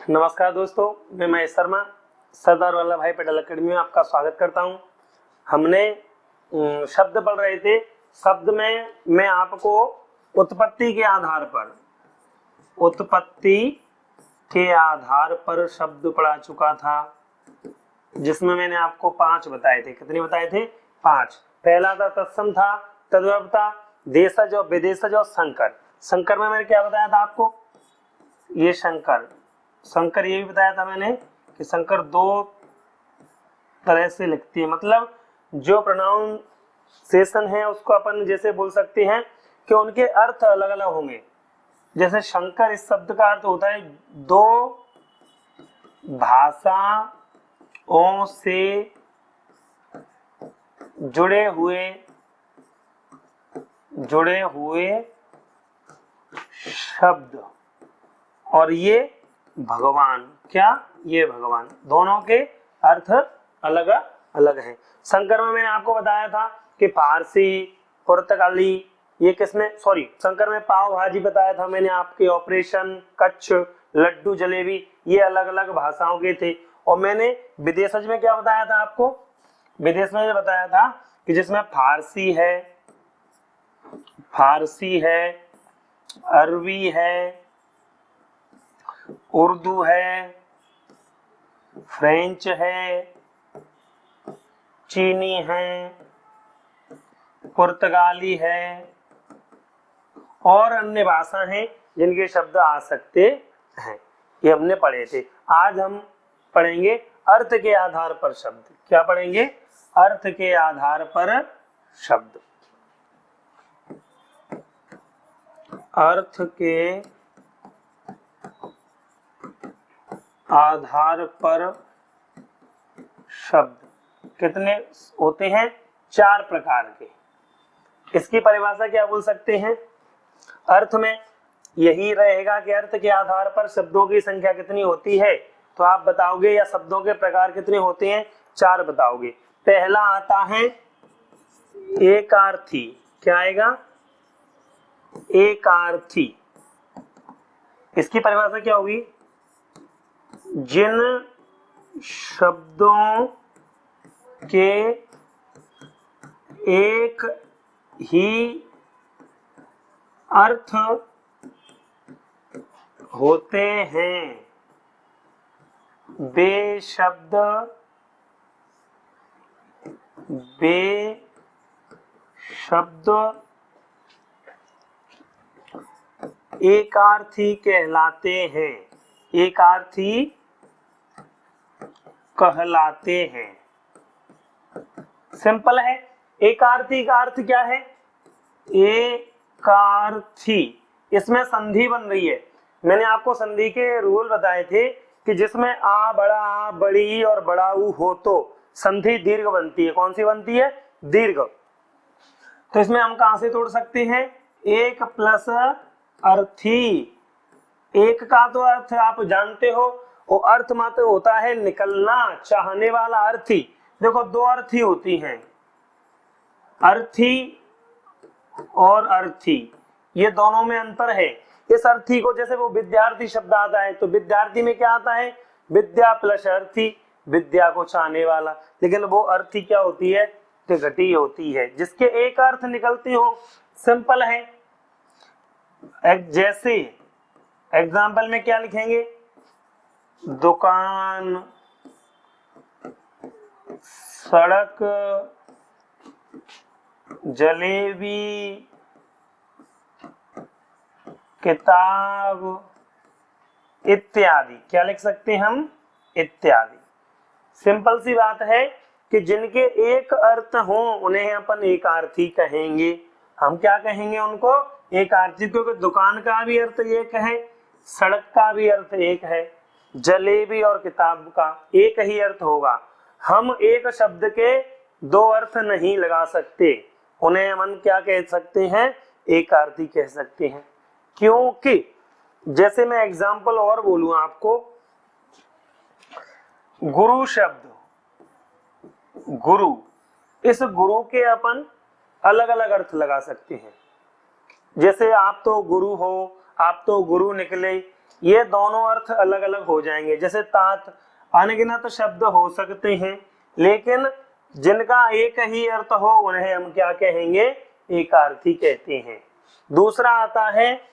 नमस्कार दोस्तों, मैं महेश शर्मा सरदार वल्लभ भाई पटेल अकेडमी में आपका स्वागत करता हूं। हमने शब्द पढ़ रहे थे। शब्द में मैं आपको उत्पत्ति के आधार पर शब्द पढ़ा चुका था, जिसमें मैंने आपको 5 बताए थे। कितने बताए थे? 5। पहला था तत्सम, था तद्भव, था देशज और विदेशज और संकर। संकर में मैंने क्या बताया था आपको? ये संकर ये भी बताया था मैंने कि संकर 2 तरह से लिखती है, मतलब जो प्रोनाउंसिएशन है उसको अपन जैसे बोल सकते हैं कि उनके अर्थ अलग अलग होंगे। जैसे शंकर, इस शब्द का अर्थ होता है 2 भाषाओं से जुड़े हुए शब्द, और ये भगवान, क्या ये भगवान, दोनों के अर्थ अलग अलग हैं। संकर में मैंने आपको बताया था कि फारसी, पुर्तगाली, ये किसमें संकर में पाव भाजी बताया था मैंने आपके, ऑपरेशन, कच्छ, लड्डू, जलेबी, ये अलग अलग भाषाओं के थे। और मैंने विदेशज में क्या बताया था आपको? विदेश में बताया था कि जिसमें फारसी है, अरबी है, उर्दू है, फ्रेंच है, चीनी है, पुर्तगाली है और अन्य भाषा हैं जिनके शब्द आ सकते हैं। ये हमने पढ़े थे। आज हम पढ़ेंगे अर्थ के आधार पर शब्द। क्या पढ़ेंगे? अर्थ के आधार पर शब्द। अर्थ के आधार पर शब्द कितने होते हैं? 4 प्रकार के। इसकी परिभाषा क्या बोल सकते हैं? अर्थ में यही रहेगा कि अर्थ के आधार पर शब्दों की संख्या कितनी होती है, तो आप बताओगे, या शब्दों के प्रकार कितने होते हैं? 4 बताओगे। पहला आता है एकार्थी। क्या आएगा? एकार्थी। इसकी परिभाषा क्या होगी? जिन शब्दों के एक ही अर्थ होते हैं वे शब्द एकार्थी कहलाते हैं। एकार्थी कहलाते हैं। सिंपल है। एकार्थी का अर्थ क्या है? एकार्थी, इसमें संधि बन रही है। मैंने आपको संधि के रूल बताए थे कि जिसमें आ, बड़ा आ, बड़ी और बड़ा ऊ हो तो संधि दीर्घ बनती है। कौन सी बनती है? दीर्घ। तो इसमें हम कहां से तोड़ सकते हैं? एक प्लस अर्थी। एक का तो अर्थ आप जानते हो, वो अर्थ मात्र होता है निकलना, चाहने वाला अर्थी। देखो 2 अर्थी होती हैं, अर्थी और अर्थी, ये दोनों में अंतर है। इस अर्थी को, जैसे वो विद्यार्थी शब्द आता है तो विद्यार्थी में क्या आता है? विद्या प्लस अर्थी, विद्या को चाहने वाला। लेकिन वो अर्थी क्या होती है? घटी होती है, जिसके एक अर्थ निकलते हो। सिंपल है। जैसे एग्जाम्पल में क्या लिखेंगे? दुकान, सड़क, जलेबी, किताब इत्यादि। क्या लिख सकते हैं हम? इत्यादि। सिंपल सी बात है कि जिनके एक अर्थ हो उन्हें अपन एकार्थी कहेंगे। हम क्या कहेंगे उनको? एकार्थी, क्योंकि दुकान का भी अर्थ एक है, सड़क का भी अर्थ एक है, जलेबी और किताब का एक ही अर्थ होगा। हम एक शब्द के 2 अर्थ नहीं लगा सकते, उन्हें हम क्या कह सकते हैं? एकार्थी कह सकते हैं। क्योंकि जैसे मैं एग्जाम्पल और बोलूं आपको, गुरु शब्द, गुरु, इस गुरु के अपन अलग अलग अर्थ लगा सकते हैं। जैसे आप तो गुरु हो, आप तो गुरु निकले, ये दोनों अर्थ अलग अलग हो जाएंगे। जैसे तात, अनगिनत शब्द हो सकते हैं, लेकिन जिनका एक ही अर्थ हो उन्हें हम क्या कहेंगे? एकार्थी कहते हैं। दूसरा आता है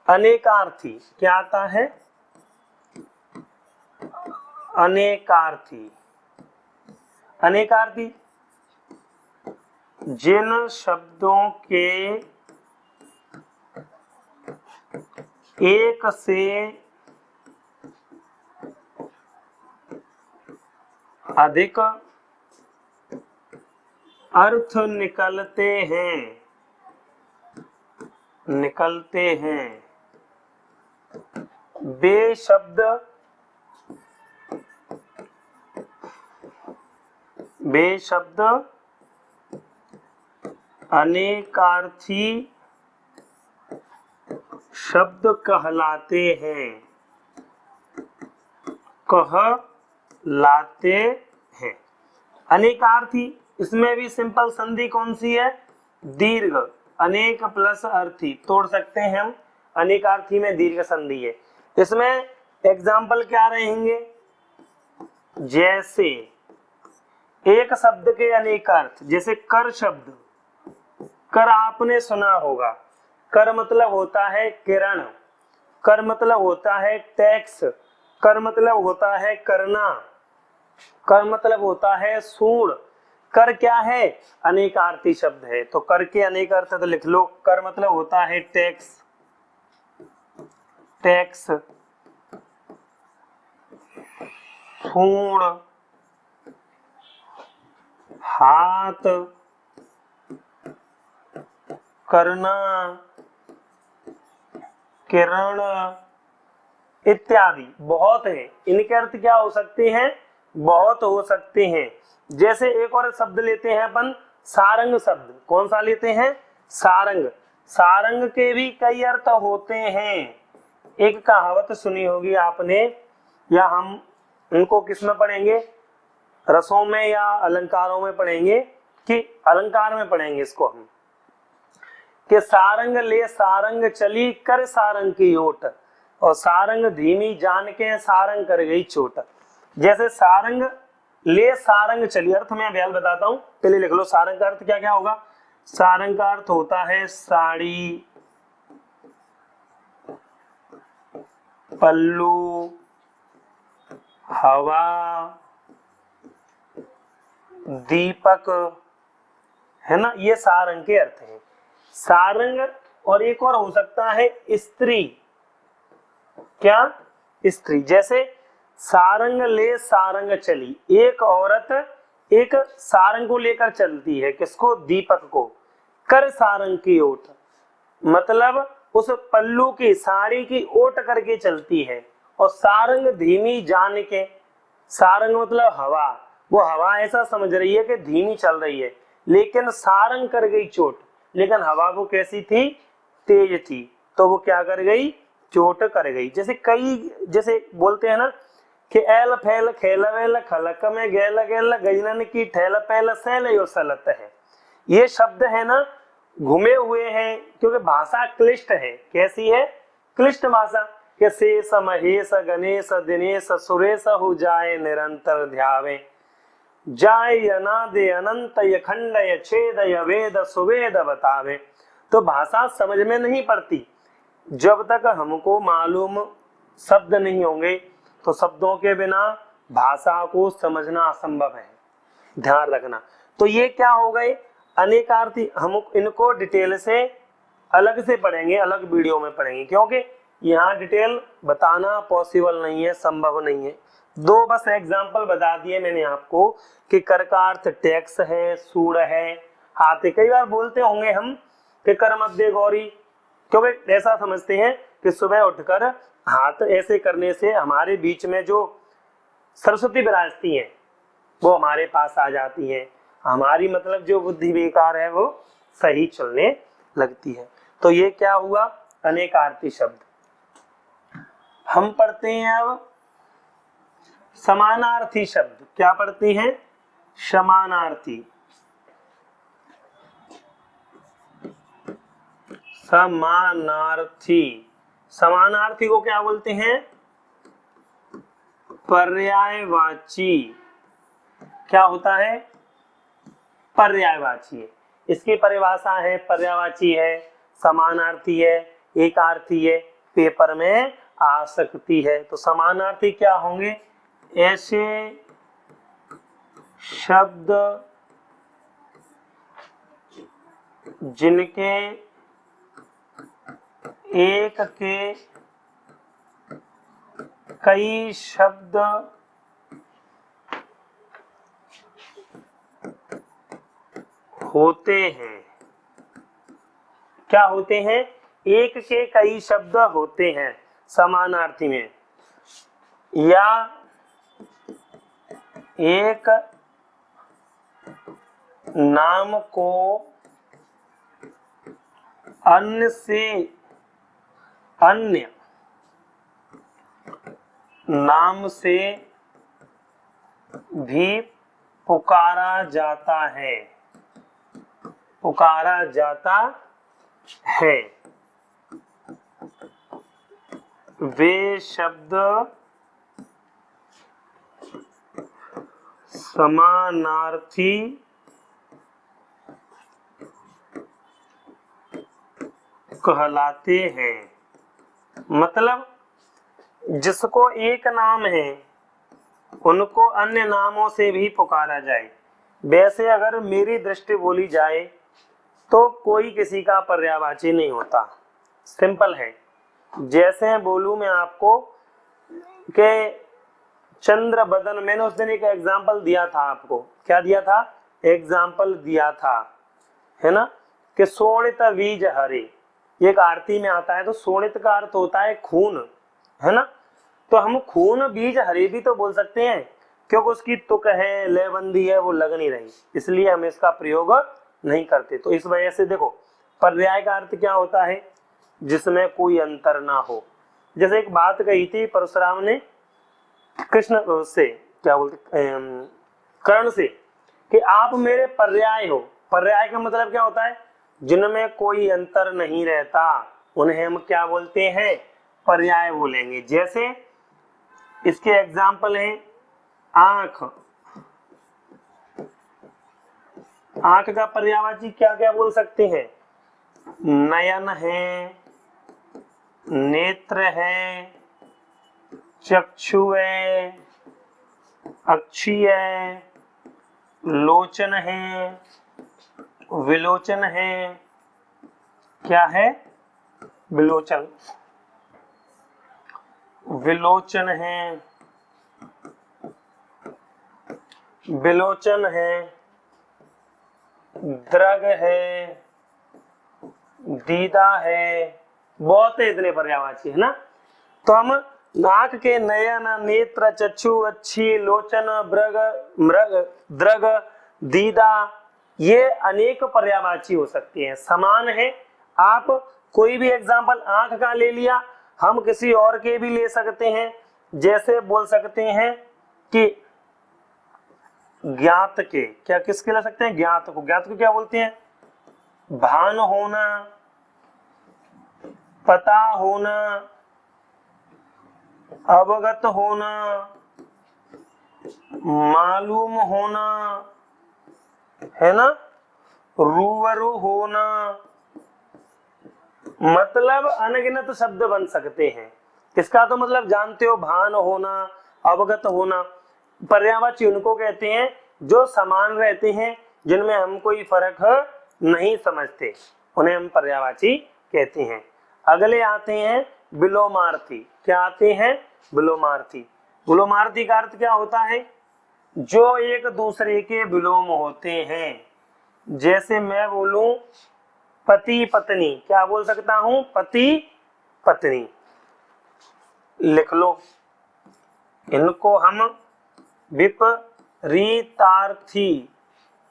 अनेकार्थी। क्या आता है? अनेकार्थी। अनेकार्थी जिन शब्दों के एक से अधिक अर्थ निकलते हैं वे शब्द अनेकार्थी शब्द कहलाते हैं। अनेकार्थी, इसमें भी सिंपल संधि कौन सी है? दीर्घ। अनेक प्लस अर्थी, तोड़ सकते हैं हम। अनेकार्थी में दीर्घ संधि है। इसमें एग्जाम्पल क्या रहेंगे? जैसे एक शब्द के अनेक अर्थ, जैसे कर शब्द। कर आपने सुना होगा। कर मतलब होता है किरण, कर मतलब होता है टैक्स, कर मतलब होता है करना, कर मतलब होता है सूण। कर क्या है? अनेकार्थी शब्द है। तो कर के अनेक अर्थ तो लिख लो। कर मतलब होता है टैक्स, सूण, हाथ, करना, किरण इत्यादि बहुत है। इनके अर्थ क्या हो सकते हैं? बहुत हो सकते हैं। जैसे एक और शब्द लेते हैं अपन, सारंग शब्द। कौन सा लेते हैं? सारंग। सारंग के भी कई अर्थ होते हैं। एक कहावत सुनी होगी आपने, या हम इनको किस में पढ़ेंगे? रसों में या अलंकारों में पढ़ेंगे? कि अलंकार में पढ़ेंगे इसको हम, कि सारंग ले सारंग चली कर सारंग की ओट, और सारंग धीमी जान के सारंग कर गई चोट। जैसे सारंग ले सारंग चली, अर्थ मैं अभ्यास बताता हूं, पहले लिख लो। सारंग का अर्थ क्या क्या होगा? सारंग का अर्थ होता है साड़ी, पल्लू, हवा, दीपक, है ना? ये सारंग के अर्थ हैं। सारंग, और एक और हो सकता है स्त्री। क्या? स्त्री। जैसे सारंग ले सारंग चली, एक औरत एक सारंग को लेकर चलती है। किसको? दीपक को। कर सारंग की ओट, मतलब उस पल्लू की, साड़ी की ओट करके चलती है। और सारंग धीमी जान के, सारंग मतलब हवा, वो हवा ऐसा समझ रही है कि धीमी चल रही है, लेकिन सारंग कर गई चोट। लेकिन हवा वो कैसी थी? तेज थी। तो वो क्या कर गई? चोट कर गई। जैसे बोलते हैं ना कि एल फैल खेल वेल खलक में गैल गैल गजनन की ठैल पैल सैल यो सलत है। ये शब्द है ना, घुमे हुए हैं, क्योंकि भाषा क्लिष्ट है। कैसी है? क्लिष्ट भाषा। के शेष महेश गणेश दिनेश सुरेश हो जाए निरंतर ध्यावे, जाय यनादे अनंत यखंड यछेद यवेद सुवेद बतावे। तो भाषा समझ में नहीं पड़ती जब तक हमको मालूम शब्द नहीं होंगे। तो शब्दों के बिना भाषा को समझना असंभव है, ध्यान रखना। तो ये क्या हो गए? अनेकार्थी। हम इनको डिटेल से अलग से पढ़ेंगे, अलग वीडियो में पढ़ेंगे, क्योंकि यहाँ डिटेल बताना पॉसिबल नहीं है, संभव नहीं है। दो बस एग्जाम्पल बता दिए मैंने आपको कि कर का अर्थ टैक्स है, सूड़ है, हाथ है। कई बार बोलते होंगे हम कि कर मध्य गौरी, क्योंकि ऐसा समझते हैं कि सुबह उठकर हाथ ऐसे करने से हमारे बीच में जो सरस्वती विराजती हैं वो हमारे पास आ जाती हैं, हमारी मतलब जो बुद्धि विकार है वो सही चलने लगती है। तो ये क्या हुआ? अनेकार्थी शब्द। हम पढ़ते हैं अब समानार्थी शब्द। क्या पढ़ते हैं? समानार्थी। समानार्थी। समानार्थी को क्या बोलते हैं? पर्यायवाची। क्या होता है? पर्यायवाची। इसकी परिभाषा है पर्यायवाची है, समानार्थी है, एकार्थी है, पेपर में आ सकती है। तो समानार्थी क्या होंगे? ऐसे शब्द जिनके एक के कई शब्द होते हैं। क्या होते हैं? एक के कई शब्द होते हैं समानार्थी में, या एक नाम को अन्य से अन्य नाम से भी पुकारा जाता है। पुकारा जाता है। वे शब्द समानार्थी कहलाते हैं। मतलब जिसको एक नाम है उनको अन्य नामों से भी पुकारा जाए। वैसे अगर मेरी दृष्टि बोली जाए तो कोई किसी का पर्यायवाची नहीं होता, सिंपल है। जैसे बोलूं मैं आपको कि चंद्र बदन, मैंने उस दिन एक एग्जाम्पल दिया था आपको। क्या दिया था? एग्जाम्पल दिया था, है ना, कि शोणित बीज हरे, एक आरती में आता है। तो शोणित का अर्थ होता है खून, है ना। तो हम खून बीज हरे भी तो बोल सकते हैं, क्योंकि उसकी तुक है, लयबंदी है, वो लग नहीं रही, इसलिए हम इसका प्रयोग नहीं करते। तो इस वजह से देखो, पर्याय का अर्थ क्या होता है? जिसमें कोई अंतर ना हो। जैसे एक बात कही थी परशुराम ने कृष्ण से, क्या बोलते, कर्ण से, कि आप मेरे पर्याय हो। पर्याय का मतलब क्या होता है? जिनमें कोई अंतर नहीं रहता, उन्हें हम क्या बोलते हैं? पर्याय बोलेंगे। जैसे इसके एग्जाम्पल हैं आंख। आंख का पर्यायवाची क्या क्या बोल सकते हैं? नयन है, नेत्र है, चक्षु है, अक्षी है, लोचन है, विलोचन है। क्या है? विलोचन। विलोचन है, विलोचन है, द्रग है, दीदा है, बहुत है, इतने पर्यायवाची, है ना। तो हम नाक के नयन, नेत्र, चक्षु, अच्छी, लोचन, ब्रग, मृग, द्रग, दीदा, ये अनेक पर्यायवाची हो सकती हैं, समान है। आप कोई भी एग्जाम्पल आंख का ले लिया, हम किसी और के भी ले सकते हैं। जैसे बोल सकते हैं कि ज्ञात के, क्या किसके ले सकते हैं? ज्ञात को। ज्ञात को क्या बोलते हैं? भान होना, पता होना, अवगत होना, मालूम होना, है ना, रूबरू होना। मतलब अनगिनत शब्द बन सकते हैं। इसका तो मतलब जानते हो, भान होना, अवगत होना। पर्यायवाची उनको कहते हैं जो समान रहते हैं, जिनमें हम कोई फर्क नहीं समझते, उन्हें हम पर्यायवाची कहते हैं। अगले आते हैं विलोमार्थी। क्या आते हैं? विलोमार्थी। विलोमार्थी का अर्थ क्या होता है? जो एक दूसरे के विलोम होते हैं। जैसे मैं बोलूं पति पत्नी, क्या बोल सकता हूं? पति पत्नी। लिख लो। इनको हम विपरीतार्थी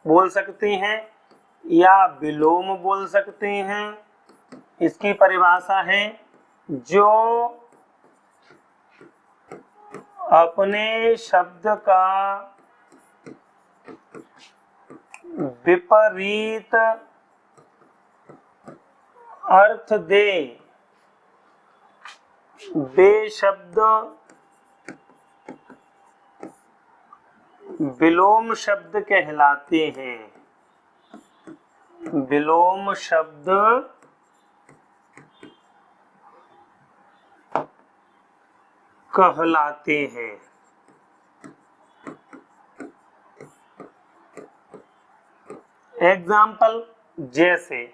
बोल सकते हैं या विलोम बोल सकते हैं। इसकी परिभाषा है जो अपने शब्द का विपरीत अर्थ दे, बे शब्द विलोम शब्द कहलाते हैं। विलोम शब्द कहलाते हैं। एग्जाम्पल, जैसे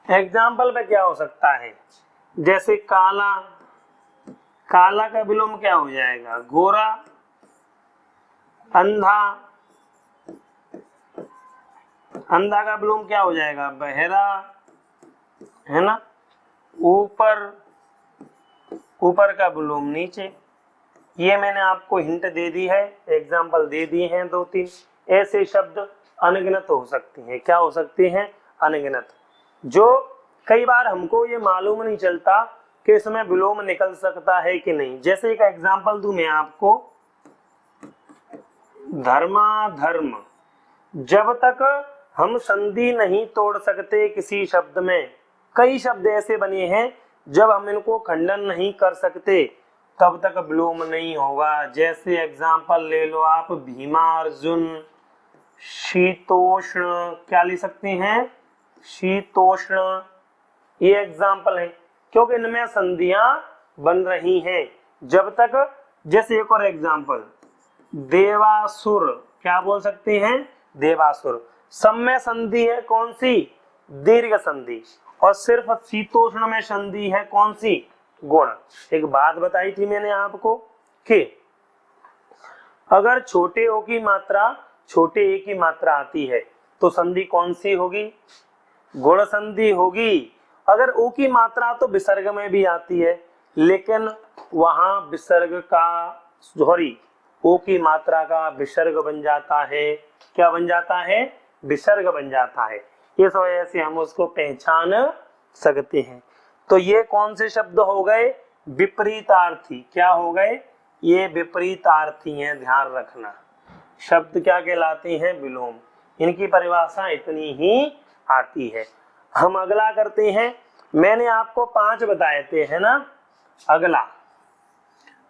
एग्जाम्पल में क्या हो सकता है, जैसे काला, काला का विलोम क्या हो जाएगा, गोरा। अंधा, अंधा का विलोम क्या हो जाएगा, बहरा, है ना। ऊपर, ऊपर का विलोम नीचे। ये मैंने आपको हिंट दे दी है, एग्जाम्पल दे दिए हैं 2-3। ऐसे शब्द अनगिनत हो सकते हैं। क्या हो सकते हैं, अनगिनत, जो कई बार हमको ये मालूम नहीं चलता कि इसमें विलोम निकल सकता है कि नहीं। जैसे एक एग्जाम्पल दूं मैं आपको, धर्माधर्म। जब तक हम संधि नहीं तोड़ सकते किसी शब्द में, कई शब्द ऐसे बने हैं जब हम इनको खंडन नहीं कर सकते तब तक विलोम नहीं होगा। जैसे एग्जाम्पल ले लो आप, भीमा अर्जुन, शीतोष्ण, क्या ले सकते हैं, शीतोष्ण। ये एग्जाम्पल है क्योंकि इनमें संधियां बन रही हैं जब तक। जैसे एक और एग्जाम्पल, देवासुर, क्या बोल सकते हैं, देवासुर। सब में संधि है कौन सी, दीर्घ संधि, और सिर्फ शीतोष्ण में संधि है कौन सी, गुण। एक बात बताई थी मैंने आपको कि अगर छोटे ओ की मात्रा छोटे ए की मात्रा आती है तो संधि कौन सी होगी, गुण संधि होगी। अगर ओ की मात्रा तो विसर्ग में भी आती है, लेकिन वहां विसर्ग का, सॉरी, ओ की मात्रा का विसर्ग बन जाता है। क्या बन जाता है, विसर्ग बन जाता है। इस वजह से हम उसको पहचान सकते हैं। तो ये कौन से शब्द हो गए, विपरीतार्थी। क्या हो गए, ये विपरीतार्थी हैं, ध्यान रखना। शब्द क्या कहलाते हैं, विलोम। इनकी परिभाषा इतनी ही आती है। हम अगला करते हैं। मैंने आपको 5 बताए थे, है ना। अगला,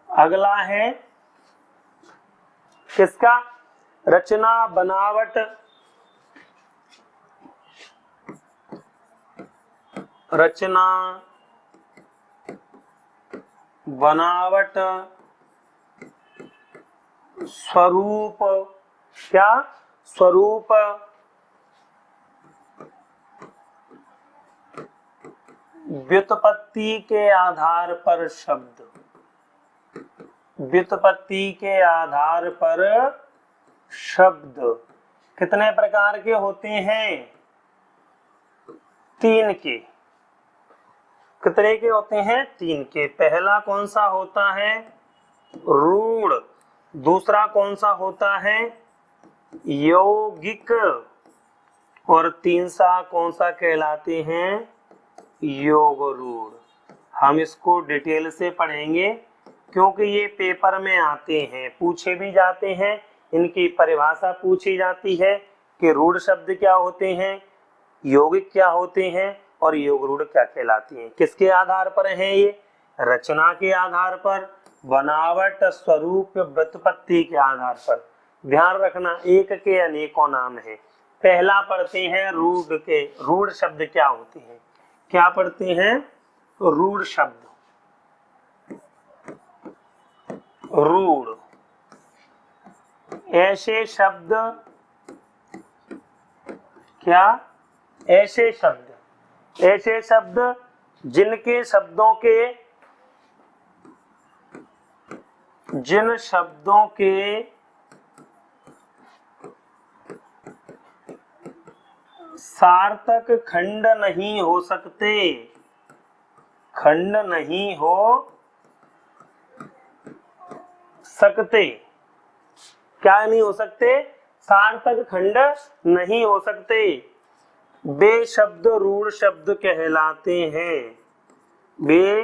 अगला है किसका, रचना बनावट, रचना बनावट, स्वरूप, क्या, स्वरूप, व्युत्पत्ति के आधार पर शब्द, व्युत्पत्ति के आधार पर शब्द। कितने प्रकार के होते हैं, 3 के। कितने के होते हैं, 3 के। पहला कौन सा होता है, रूढ़। दूसरा कौन सा होता है, यौगिक। और तीसरा कौन सा कहलाते हैं, योग रूढ़। हम इसको डिटेल से पढ़ेंगे क्योंकि ये पेपर में आते हैं, पूछे भी जाते हैं। इनकी परिभाषा पूछी जाती है कि रूढ़ शब्द क्या होते हैं, यौगिक क्या होते हैं और योग रूढ़ क्या कहलाती हैं। किसके आधार पर हैं ये, रचना के आधार पर, बनावट, स्वरूप, व्युत्पत्ति के आधार पर। ध्यान रखना, एक के अनेकों नाम हैं। पहला पढ़ते हैं रूढ़ के। रूढ़ शब्द क्या होते हैं, क्या पढ़ते हैं, रूढ़ शब्द। रूढ़ ऐसे शब्द, क्या, ऐसे शब्द, ऐसे शब्द जिनके शब्दों के, जिन शब्दों के सार्थक खंड नहीं हो सकते, खंड नहीं हो सकते। क्या नहीं हो सकते, सार्थक खंड नहीं हो सकते, वे शब्द रूढ़ शब्द कहलाते हैं। वे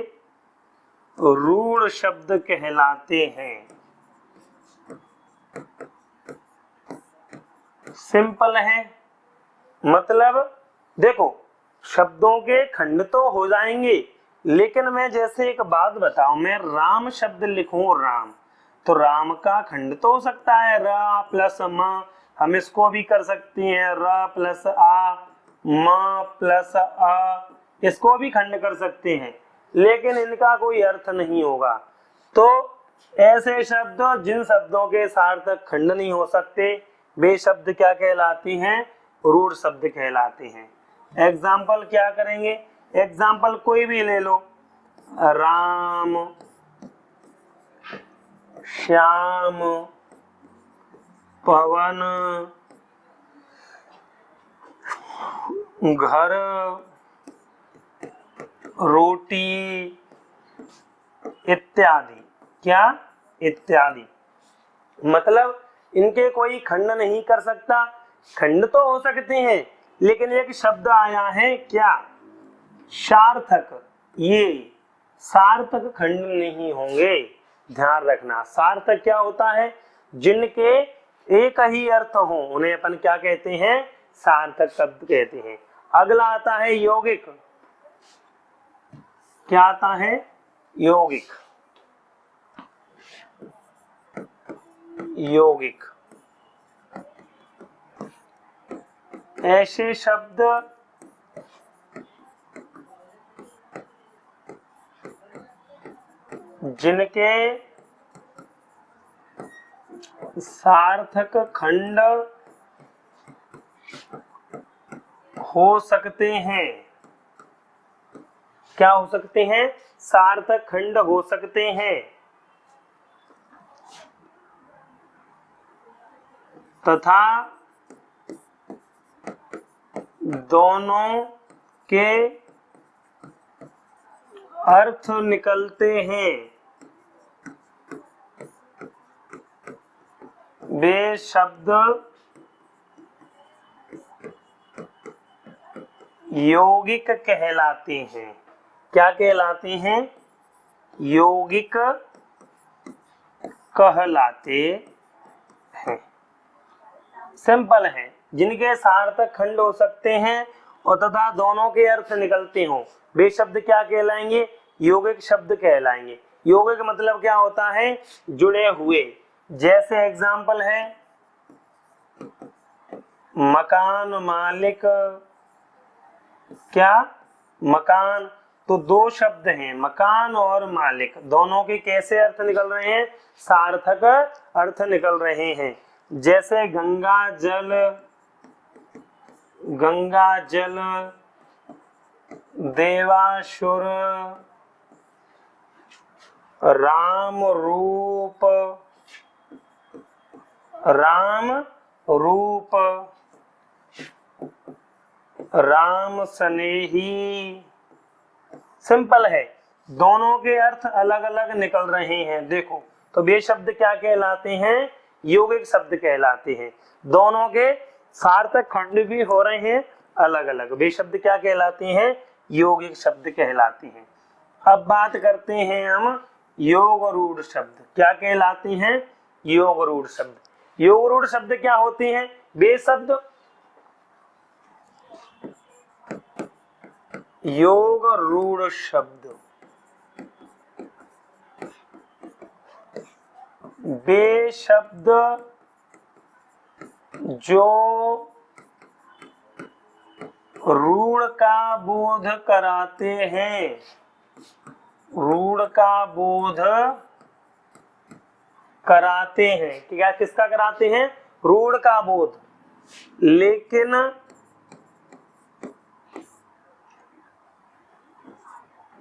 रूढ़ शब्द कहलाते हैं। सिंपल है, मतलब देखो शब्दों के खंड तो हो जाएंगे, लेकिन मैं जैसे एक बात बताऊं, मैं राम शब्द लिखूं राम, तो राम का खंड तो हो सकता है र प्लस म, हम इसको भी कर सकते हैं र प्लस आ, म प्लस अ, इसको भी खंड कर सकते हैं, लेकिन इनका कोई अर्थ नहीं होगा। तो ऐसे शब्द जिन शब्दों के सार्थक खंड नहीं हो सकते वे शब्द क्या कहलाते हैं? रूढ़ शब्द कहलाते हैं। एग्जाम्पल क्या करेंगे? एग्जाम्पल कोई भी ले लो, राम, श्याम, पवन, घर, रोटी इत्यादि। क्या? इत्यादि। मतलब इनके कोई खंड नहीं कर सकता। खंड तो हो सकते हैं, लेकिन एक शब्द आया है क्या? सार्थक। ये सार्थक खंड नहीं होंगे, ध्यान रखना। सार्थक क्या होता है? जिनके एक ही अर्थ हो उन्हें अपन क्या कहते हैं? सार्थक शब्द कहते हैं। अगला आता है यौगिक। क्या आता है? यौगिक। यौगिक ऐसे शब्द जिनके सार्थक खंड हो सकते हैं। क्या हो सकते हैं? सार्थक खंड हो सकते हैं तथा दोनों के अर्थ निकलते हैं। वे शब्द यौगिक कहलाते हैं। क्या कहलाते हैं? यौगिक कहलाते हैं। सिंपल है, जिनके सार्थक खंड हो सकते हैं और तथा दोनों के अर्थ निकलते हों वे शब्द क्या कहलाएंगे? यौगिक शब्द कहलाएंगे। यौगिक मतलब क्या होता है? जुड़े हुए। जैसे एग्जाम्पल है मकान मालिक। क्या? मकान, तो दो शब्द हैं मकान और मालिक, दोनों के कैसे अर्थ निकल रहे हैं? सार्थक अर्थ निकल रहे हैं। जैसे गंगा जल, गंगा जल, देवासुर, राम रूप, राम रूप, राम स्नेही। सिंपल है, दोनों के अर्थ अलग अलग निकल रहे हैं। देखो तो वे शब्द क्या कहलाते हैं? यौगिक शब्द कहलाते हैं। दोनों के सार्थक खंड भी हो रहे हैं अलग अलग, वे शब्द क्या कहलाते हैं? यौगिक शब्द कहलाते हैं। अब बात करते हैं हम योग रूढ़ शब्द। क्या कहलाते हैं? योग रूढ़ शब्द। योग रूढ़ शब्द क्या होते हैं? वे शब्द योग रूढ़ शब्द वे शब्द जो रूढ़ का बोध कराते हैं। रूढ़ का बोध कराते हैं। क्या किसका कराते हैं? रूढ़ का बोध। लेकिन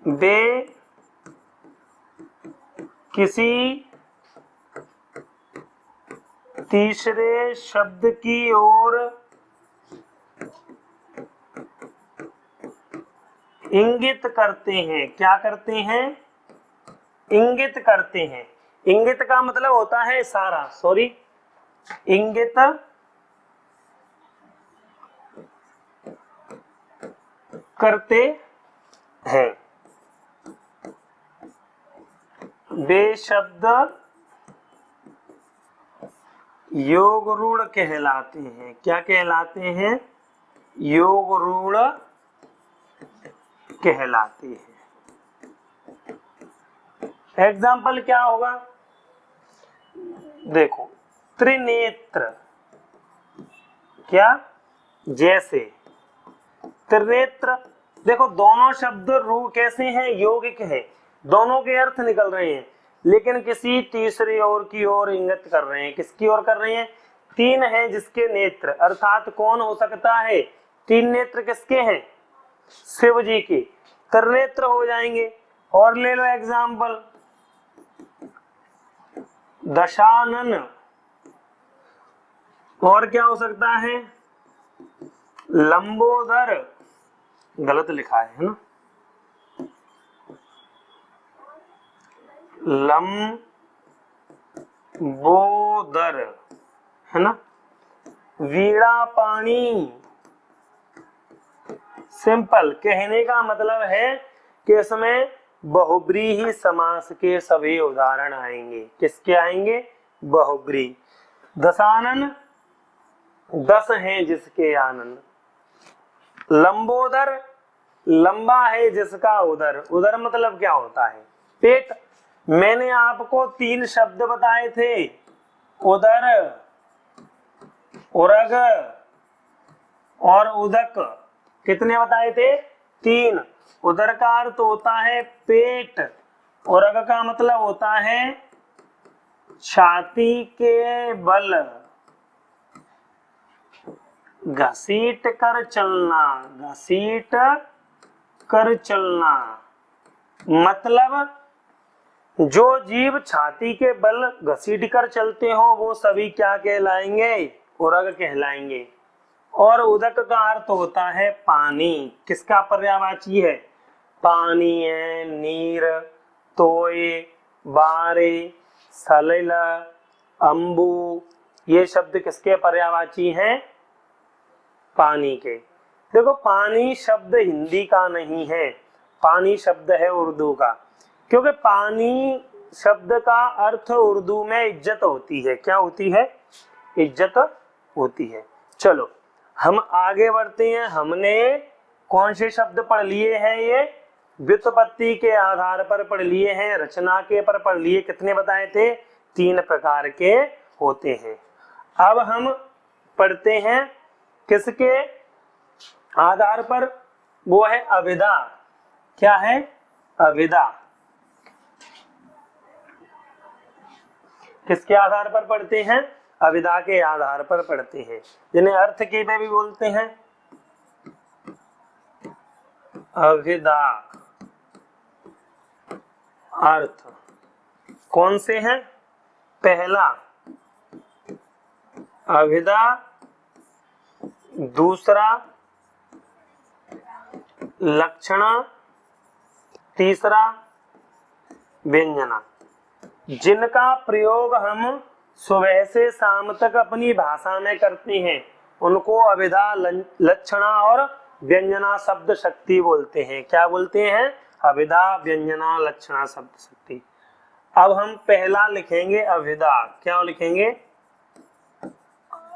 वे किसी तीसरे शब्द की ओर इंगित करते हैं। क्या करते हैं? इंगित करते हैं। इंगित का मतलब होता है इशारा, सॉरी, इंगित करते हैं। वे शब्द योग रूढ़ कहलाते हैं। क्या कहलाते हैं? योग रूढ़ कहलाते हैं। एग्जाम्पल क्या होगा, देखो त्रिनेत्र, क्या, जैसे त्रिनेत्र, देखो दोनों शब्द रू कैसे हैं, यौगिक हैं, दोनों के अर्थ निकल रहे हैं, लेकिन किसी तीसरे ओर की ओर इंगित कर रहे हैं। किसकी ओर कर रहे हैं, तीन हैं जिसके नेत्र, अर्थात कौन हो सकता है, तीन नेत्र किसके हैं, शिव जी के, त्रिनेत्र हो जाएंगे। और ले लो एग्जाम्पल, दशानन, और क्या हो सकता है, लंबोदर, गलत लिखा है ना, लंबोदर है ना, वीणा पाणी। सिंपल, कहने का मतलब है कि इसमें बहुब्रीहि समास के सभी उदाहरण आएंगे। किसके आएंगे, बहुब्रीहि। दशानन, 10 हैं जिसके आनंद। लंबोदर, लंबा है जिसका उदर, उदर मतलब क्या होता है, पेट। मैंने आपको 3 शब्द बताए थे, उदर, उरग और उदक। कितने बताए थे, 3। उदर का अर्थ होता है पेट, उरग का मतलब होता है छाती के बल, घसीट कर चलना, घसीट कर चलना, मतलब जो जीव छाती के बल घसीट कर चलते हो वो सभी क्या कहलाएंगे, उरग कहलाएंगे। और उदक का अर्थ होता है पानी। किसका पर्यायवाची है, पानी है, नीर, तोय, बारे, सलिल, अंबु, ये शब्द किसके पर्यायवाची हैं, पानी के। देखो पानी शब्द हिंदी का नहीं है, पानी शब्द है उर्दू का, क्योंकि पानी शब्द का अर्थ उर्दू में इज्जत होती है। क्या होती है, इज्जत होती है। चलो हम आगे बढ़ते हैं। हमने कौन से शब्द पढ़ लिए हैं, ये व्युत्पत्ति के आधार पर पढ़ लिए हैं, रचना के पर पढ़ लिए। कितने बताए थे, 3 प्रकार के होते हैं। अब हम पढ़ते हैं किसके आधार पर, वो है अभिधा। क्या है, अभिधा। किसके आधार पर पढ़ते हैं, अभिधा के आधार पर पढ़ते हैं, जिन्हें अर्थ के में भी बोलते हैं। अभिधा अर्थ कौन से हैं, पहला अभिधा, दूसरा लक्षणा, तीसरा व्यंजना, जिनका प्रयोग हम सुबह से शाम तक अपनी भाषा में करते हैं उनको अभिधा, लक्षणा और व्यंजना शब्द शक्ति बोलते हैं। क्या बोलते हैं, अभिधा, व्यंजना, लक्षणा शब्द शक्ति। अब हम पहला लिखेंगे अभिधा। क्या लिखेंगे,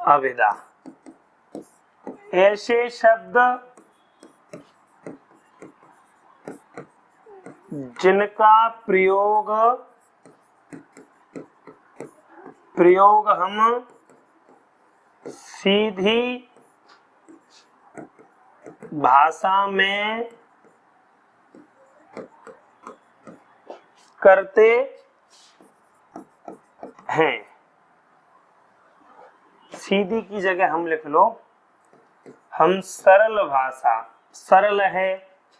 अभिधा। ऐसे शब्द जिनका प्रयोग हम सीधी भाषा में करते हैं। सीधी की जगह हम लिख लो, हम सरल भाषा, सरल है,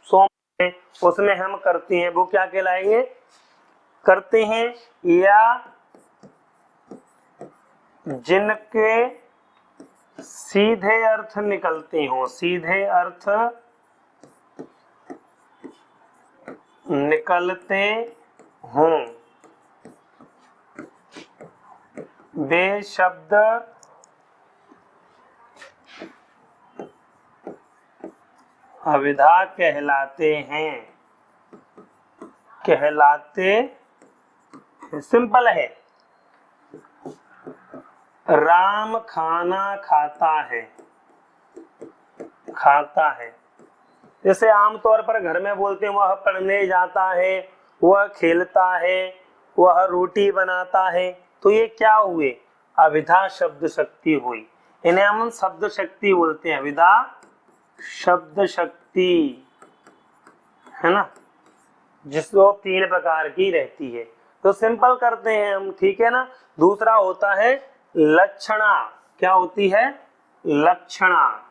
सौम्य है, उसमें हम करते हैं, वो क्या कहलाएंगे, करते हैं। या जिनके सीधे अर्थ निकलते हो, सीधे अर्थ निकलते हों, वे शब्द अभिधा कहलाते हैं, कहलाते। सिंपल है, राम खाना खाता है, खाता है। जैसे आमतौर पर घर में बोलते हैं वह पढ़ने जाता है, वह खेलता है, वह रोटी बनाता है, तो ये क्या हुए? अविधा शब्द शक्ति हुई। इन्हें हम शब्द शक्ति बोलते हैं, अविधा शब्द शक्ति, है ना, जिसको 3 प्रकार की रहती है। तो सिंपल करते हैं हम, ठीक है ना। दूसरा होता है लक्षणा। क्या होती है? लक्षणा।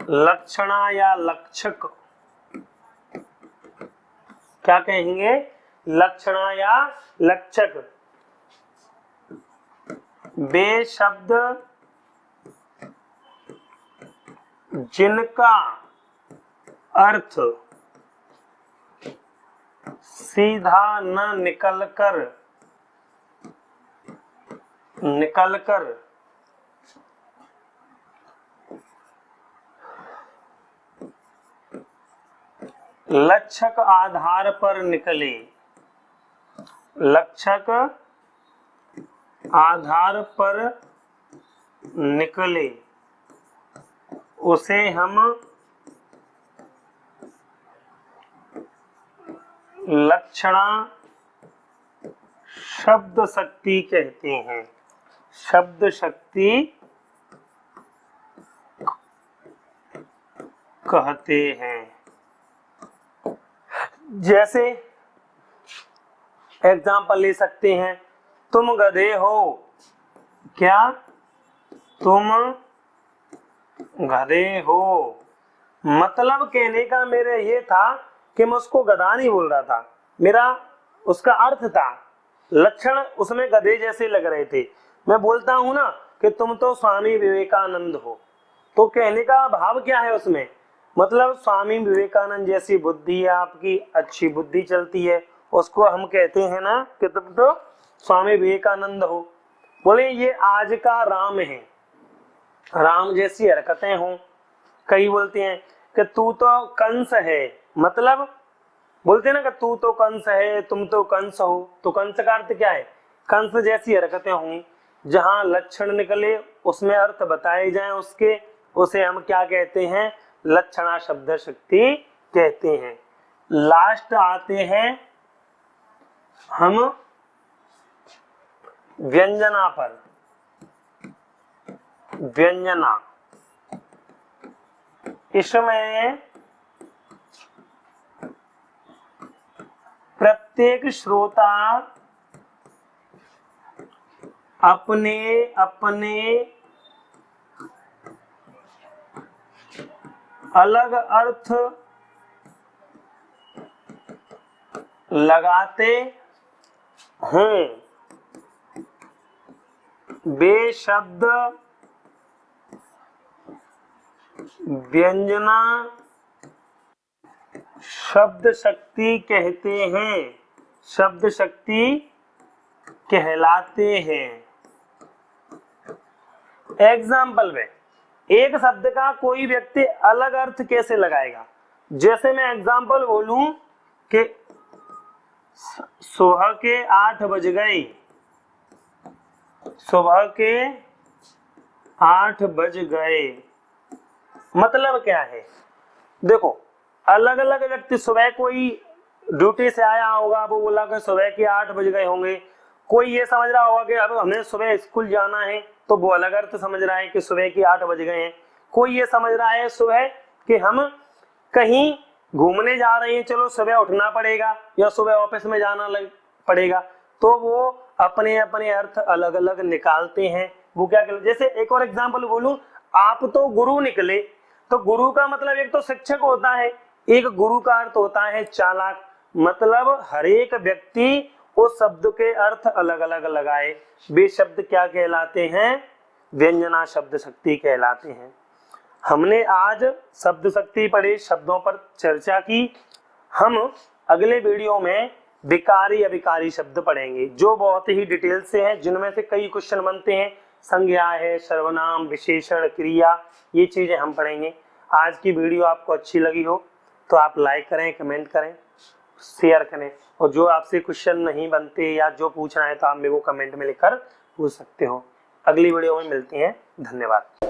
लक्षणा या लक्षक, क्या कहेंगे? लक्षणा या लक्षक। वे शब्द जिनका अर्थ सीधा न निकलकर लक्षक आधार पर निकले, लक्षक आधार पर निकले, उसे हम लक्षणा शब्द शक्ति कहते हैं। शब्द शक्ति कहते हैं। जैसे एग्जाम्पल ले सकते हैं, तुम गधे हो। क्या? तुम गधे हो। मतलब कहने का मेरा ये था कि मैं उसको गधा नहीं बोल रहा था, मेरा उसका अर्थ था, लक्षण उसमें गधे जैसे लग रहे थे। मैं बोलता हूं ना कि तुम तो स्वामी विवेकानंद हो, तो कहने का भाव क्या है उसमें? मतलब स्वामी विवेकानंद जैसी बुद्धि है आपकी, अच्छी बुद्धि चलती है, उसको हम कहते हैं ना कि तुम तो स्वामी विवेकानंद हो। बोले ये आज का राम है, राम जैसी हरकतें हों। कई बोलते हैं कि तू तो कंस है, मतलब बोलते हैं ना कि तू तो कंस है, तुम तो कंस हो। तो कंस का अर्थ क्या है? कंस जैसी हरकतें होंगी। जहां लक्षण निकले उसमें अर्थ बताए जाएं उसके, उसे हम क्या कहते हैं? लक्षणा शब्द शक्ति कहते हैं। लास्ट आते हैं हम व्यंजना पर। व्यंजना, इसमें प्रत्येक श्रोता अपने अपने अलग अर्थ लगाते हैं। वे शब्द व्यंजना शब्द शक्ति कहते हैं, शब्द शक्ति कहलाते हैं। एग्जाम्पल में एक शब्द का कोई व्यक्ति अलग अर्थ कैसे लगाएगा? जैसे मैं एग्जाम्पल बोलूं कि सुबह के 8 बज गए, सुबह के 8 बज गए, मतलब क्या है? देखो अलग अलग व्यक्ति, सुबह कोई ड्यूटी से आया होगा, वो बोला कि सुबह के 8 बज गए होंगे। कोई ये समझ रहा होगा कि अब हमें सुबह स्कूल जाना है, तो वो अलग अर्थ समझ रहा है कि सुबह के 8 बज गए हैं। कोई ये समझ रहा है सुबह कि हम कहीं घूमने जा रहे हैं, चलो सुबह उठना पड़ेगा, या सुबह ऑफिस में जाना पड़ेगा। तो वो अपने अपने अर्थ अलग अलग निकालते हैं। वो क्या कहते? जैसे एक और एग्जाम्पल बोलूं, आप तो गुरु निकले, तो गुरु का मतलब एक तो शिक्षक होता है, एक गुरु का अर्थ होता है चालाक। मतलब हर एक व्यक्ति उस शब्द के अर्थ अलग अलग लगाए। वे शब्द क्या कहलाते हैं? व्यंजना शब्द शक्ति कहलाते हैं। हमने आज शब्द शक्ति पढ़े, शब्दों पर चर्चा की। हम अगले वीडियो में विकारी अविकारी शब्द पढ़ेंगे, जो बहुत ही डिटेल से हैं, जिनमें से कई क्वेश्चन बनते हैं। संज्ञा है, सर्वनाम, विशेषण, क्रिया, ये चीजें हम पढ़ेंगे। आज की वीडियो आपको अच्छी लगी हो तो आप लाइक करें, कमेंट करें, शेयर करें, और जो आपसे क्वेश्चन नहीं बनते या जो पूछना है तो आप मेरे को कमेंट में लिखकर पूछ सकते हो। अगली वीडियो में मिलती हैं। धन्यवाद।